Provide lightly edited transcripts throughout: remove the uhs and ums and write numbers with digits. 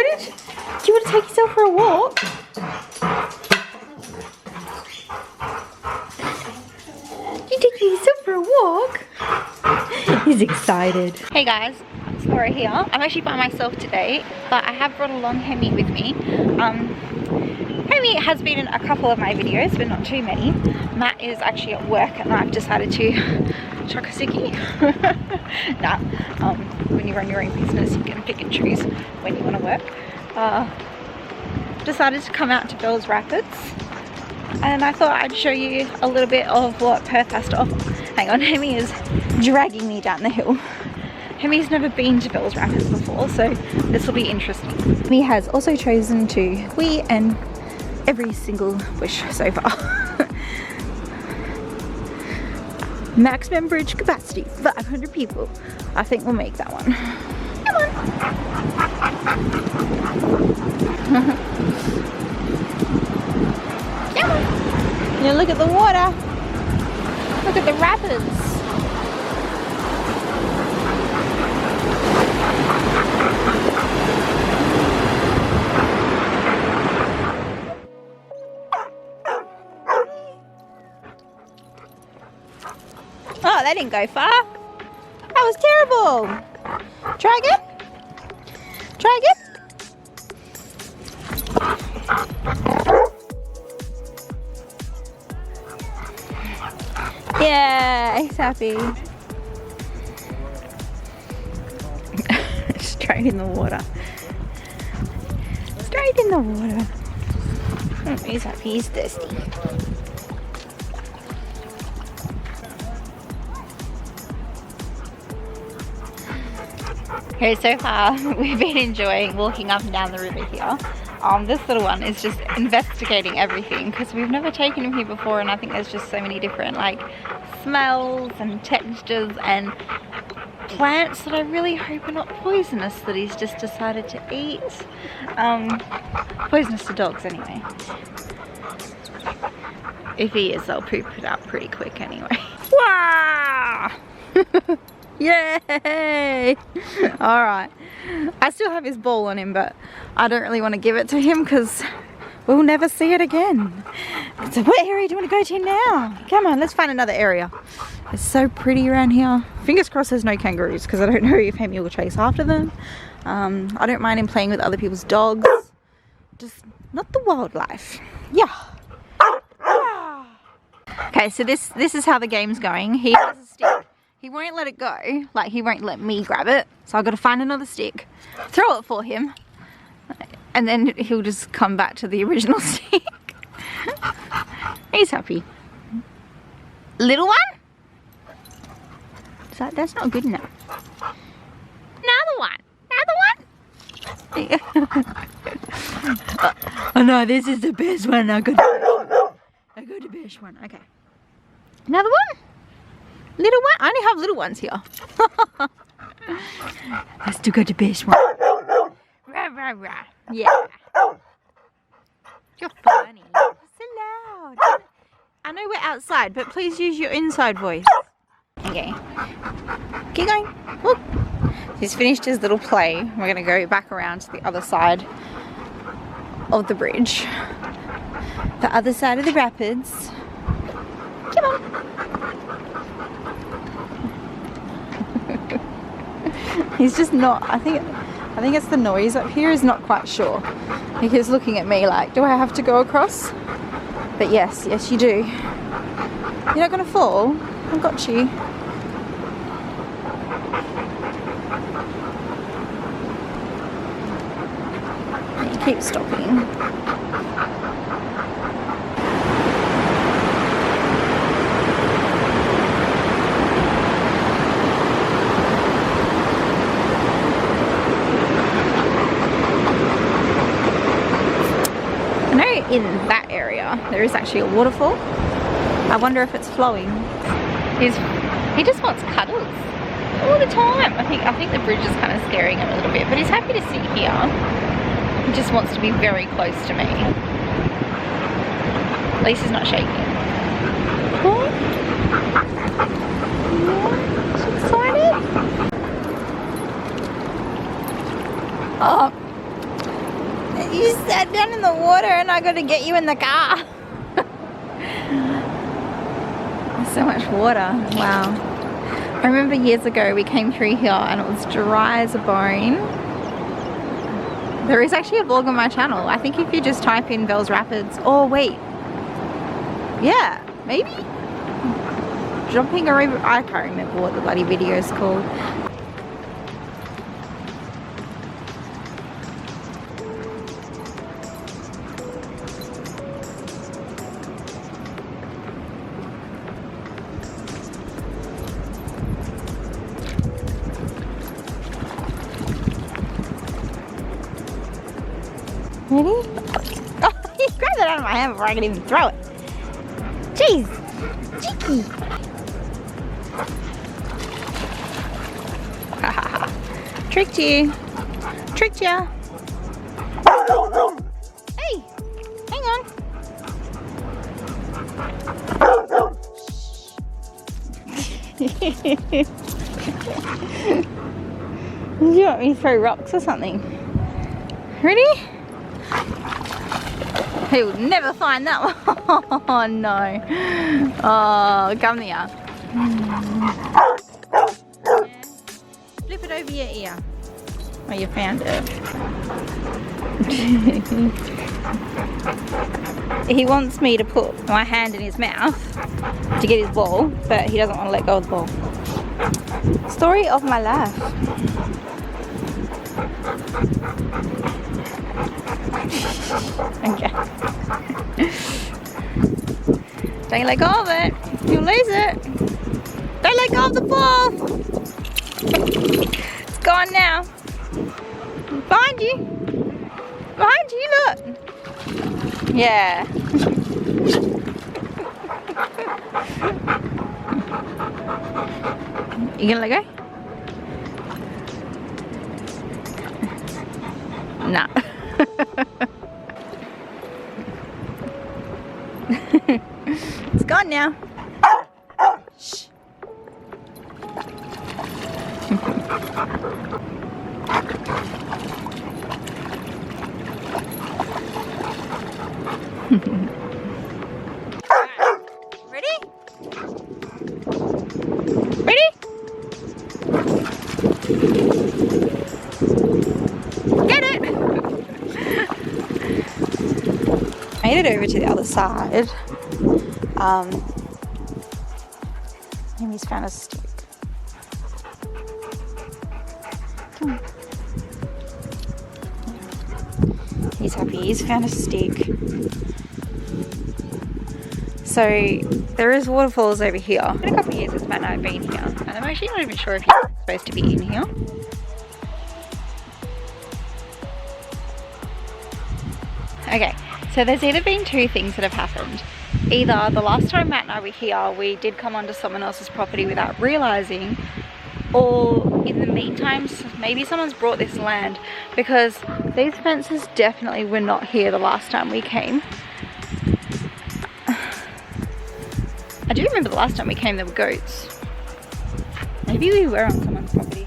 excited? Do you want to take yourself for a walk? You taking yourself for a walk? He's excited. Hey guys, it's Laura here. I'm actually by myself today, but I have brought along Hemi with me. Hemi has been in a couple of my videos, but not too many. Matt is actually at work and I've decided to chuck a sickie. Nah, when you run your own business, you can pick and choose when you want to work. Decided to come out to Bells Rapids and I thought I'd show you a little bit of what Perth has to offer. Hang on, Hemi is dragging me down the hill. Hemi's never been to Bells Rapids before, so this will be interesting. Hemi has also chosen to wee and every single bush so far. Maximum bridge capacity, 500 people. I think we'll make that one. Come on. Come on. Yeah, look at the water. Look at the rapids. Oh, that didn't go far. That was terrible. Try again. Try again. Yeah, he's happy. Straight in the water. Straight in the water. Oh, he's happy. He's thirsty. Okay, so far we've been enjoying walking up and down the river here. This little one is just investigating everything because we've never taken him here before, and I think there's just so many different like smells and textures and plants that I really hope are not poisonous that he's just decided to eat. Poisonous to dogs anyway. If he is, they'll poop it out pretty quick anyway. Wow! Yay! Alright. I still have his ball on him, but I don't really want to give it to him because we'll never see it again. So what area do you want to go to now? Come on, let's find another area. It's so pretty around here. Fingers crossed there's no kangaroos because I don't know if Hemi will chase after them. I don't mind him playing with other people's dogs. Just not the wildlife. Yeah. Okay, so this is how the game's going. He has a stick. He won't let it go, like he won't let me grab it. So I've got to find another stick, throw it for him, and then he'll just come back to the original stick. He's happy. Little one? That's not good enough. Another one. Oh no, this is the best one. I got the best one. Okay. Another one? Little one? I only have little ones here. I still got the best one. Rah, rah, rah. Yeah. You're funny. So loud. I know we're outside, but please use your inside voice. Okay. Keep going. Whoop. He's finished his little play. We're going to go back around to the other side of the bridge. The other side of the rapids. Come on. He's just not, I think it's the noise up here. He's not quite sure. He keeps looking at me like, do I have to go across? But yes you do. You're not going to fall. I've got you. You keep stopping. In that area there is actually a waterfall. I wonder if it's flowing. He just wants cuddles all the time. I think the bridge is kind of scaring him a little bit, but he's happy to sit here. He just wants to be very close to me. At least he's not shaking. What? He's excited. Oh, You sat down in the water and I got to get you in the car. There's so much water. Wow. I remember years ago we came through here and it was dry as a bone. There is actually a vlog on my channel. I think if you just type in Bells Rapids, oh wait, yeah, maybe? Jumping a river, I can't remember what the bloody video is called. Ready? Oh, you grabbed it out of my hand before I could even throw it. Jeez, cheeky. Tricked you. Tricked ya. Hey, hang on. You want me to throw rocks or something? Ready? He'll never find that one. Oh no. Oh, come here. Flip it over your ear. Oh, you found it. He wants me to put my hand in his mouth to get his ball, but he doesn't want to let go of the ball. Story of my life. Okay. Don't let go of it. You'll lose it. Don't let go of the ball. It's gone now. Behind you. Behind you, look. Yeah. You gonna let go? Nah. It's gone now. Shh. Ready? Ready? Get it! Made it over to the other side. Amy's found a stick. Come on. He's happy. He's found a stick. So there is waterfalls over here. It's been a couple of years since Matt and I have been here, and I'm actually not even sure if you're supposed to be in here. Okay, so there's either been two things that have happened. Either the last time Matt and I were here, we did come onto someone else's property without realizing, or in the meantime, maybe someone's brought this land, because these fences definitely were not here the last time we came. I do remember the last time we came there were goats. Maybe we were on someone's property.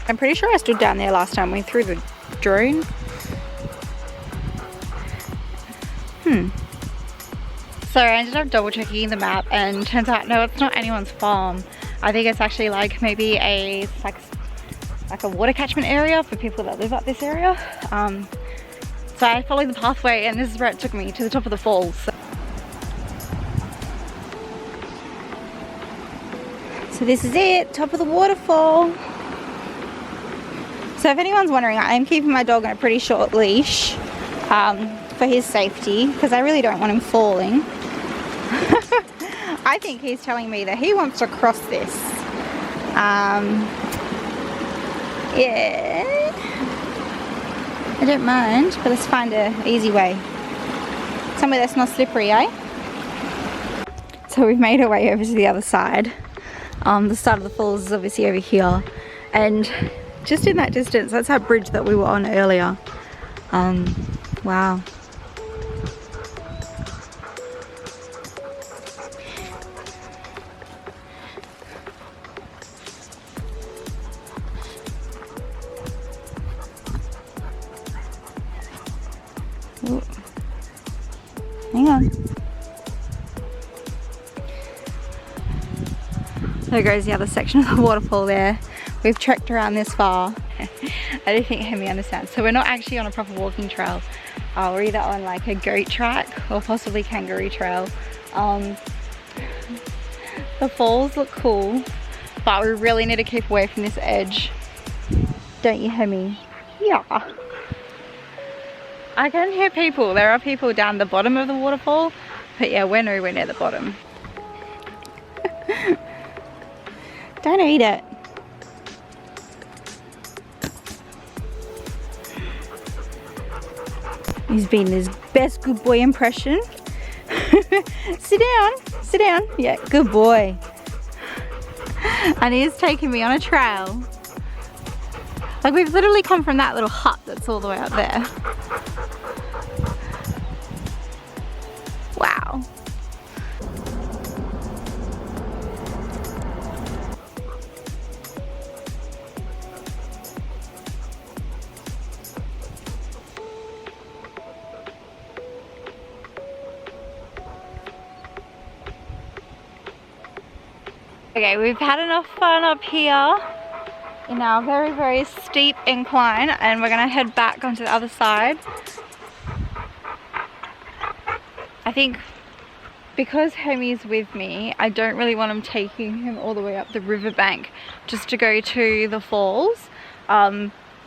I'm pretty sure I stood down there last time we threw the drone. So I ended up double checking the map and turns out no, it's not anyone's farm. I think it's actually like maybe a like a water catchment area for people that live up this area. So I followed the pathway and this is where it took me, to the top of the falls. So this is it, top of the waterfall. So if anyone's wondering, I am keeping my dog on a pretty short leash for his safety, because I really don't want him falling. I think he's telling me that he wants to cross this. Yeah, I don't mind, but let's find an easy way. Somewhere that's not slippery, eh? So we've made our way over to the other side. The start of the falls is obviously over here, and just in that distance, that's our bridge that we were on earlier. Wow. Ooh. Hang on. There goes the other section of the waterfall there. We've trekked around this far. I don't think Hemi understands. So we're not actually on a proper walking trail. We're either on like a goat track or possibly kangaroo trail. The falls look cool, but we really need to keep away from this edge. Don't you, Hemi? Yeah. I can hear people. There are people down the bottom of the waterfall, but yeah, we're nowhere near the bottom. Don't eat it. He's been his best good boy impression. Sit down, sit down. Yeah, good boy. And he's taking me on a trail. Like, we've literally come from that little hut that's all the way up there. Wow. Okay, we've had enough fun up here in our very, very steep incline, and we're gonna head back onto the other side. I think because Hemi's with me, I don't really want him taking him all the way up the riverbank just to go to the falls,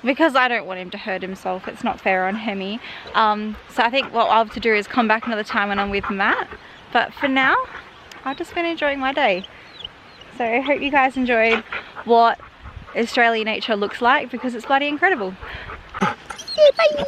because I don't want him to hurt himself. It's not fair on Hemi. So I think what I'll have to do is come back another time when I'm with Matt. But for now, I've just been enjoying my day. So I hope you guys enjoyed what Australian nature looks like, because it's bloody incredible. Yeah, bye!